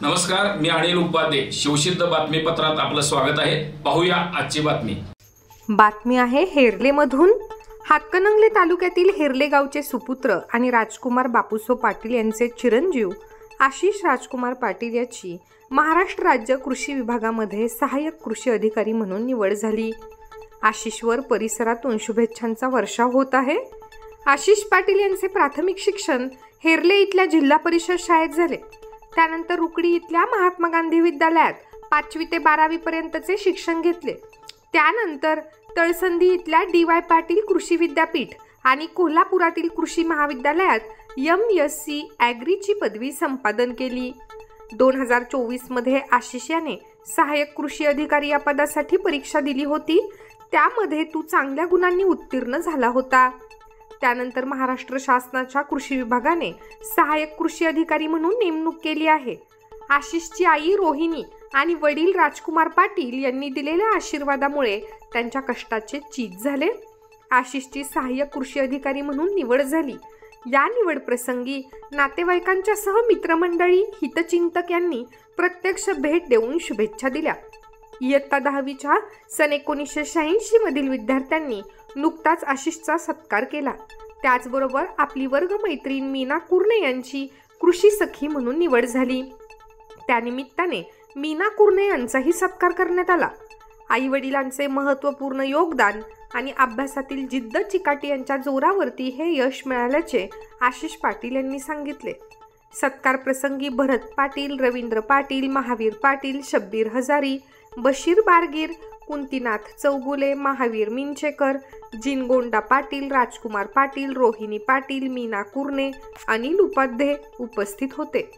नमस्कार, मी अनिल उपाध्ये. शिवसिद्ध बातमीपत्रात आपलं स्वागत आहे. पाहूया आजची बातमी आहे हेरलेमधून. हातकणंगले तालुक्यातील हेरले गावचे सुपुत्र आणि राजकुमार बापूसो पाटील यांचे चिरंजीव आशिष राजकुमार पाटील याची महाराष्ट्र राज्य कृषी विभागामध्ये सहाय्यक कृषी अधिकारी म्हणून निवड झाली. आशिषवर परिसरातून शुभेच्छांचा वर्षाव होत आहे. आशिष पाटील यांचे प्राथमिक शिक्षण हेरले इथल्या जिल्हा परिषद शाळेत झाले. त्यानंतर रुकडी इथल्या महात्मा गांधी विद्यालयात 5वी ते 12वी पर्यंतचे शिक्षण घेतले. त्यानंतर तळसंदी इथल्या DY पाटील कृषी विद्यापीठ आणि कोल्हापुरातील कृषी महाविद्यालयात MSc ॲग्रीची पदवी संपादन केली. 2024 मध्ये आशिष याने सहाय्यक कृषी अधिकारी या पदासाठी परीक्षा दिली होती. त्यामध्ये तू चांगल्या गुणांनी उत्तीर्ण झाला होता. त्यानंतर महाराष्ट्र शासनाच्या कृषी विभागाने सहाय्यक कृषी अधिकारी म्हणून नेमणूक केली आहे. आशिषची आई रोहिणी आणि वडील राजकुमार पाटील यांनी दिलेल्या आशीर्वादामुळे त्यांच्या कष्टाचे चीज झाले. आशिषची सहाय्यक कृषी अधिकारी म्हणून निवड झाली. या निवड प्रसंगी नातेवाईकांच्या सह मित्रमंडळी, हितचिंतक यांनी प्रत्यक्ष भेट देऊन शुभेच्छा दिल्या. इयत्ता 10वीच्या सन 1986 मधील विद्यार्थ्यांनी नुकताच आशिषचा सत्कार केला. त्याचबरोबर आपली वर्गमैत्रीण मीना कुर्णे यांची कृषी सखी म्हणून निवड झाली. त्यानिमित्ताने मीना कुर्णे यांचाही सत्कार करण्यात आला. आई वडिलांचे महत्त्वपूर्ण योगदान आणि अभ्यासातील जिद्द चिकाटी यांच्या जोरावरती हे यश मिळाल्याचे आशिष पाटील यांनी सांगितले. सत्कार प्रसंगी भरत पाटील, रवींद्र पाटील, महावीर पाटील, शब्बीर हजारी, बशीर बारगीर, कुंतीनाथ चौगुले, महावीर मिंचेकर, जिनगोंडा पाटील, राजकुमार पाटील, रोहिणी पाटील, मीना कुर्णे, अनिल उपाध्ये उपस्थित होते.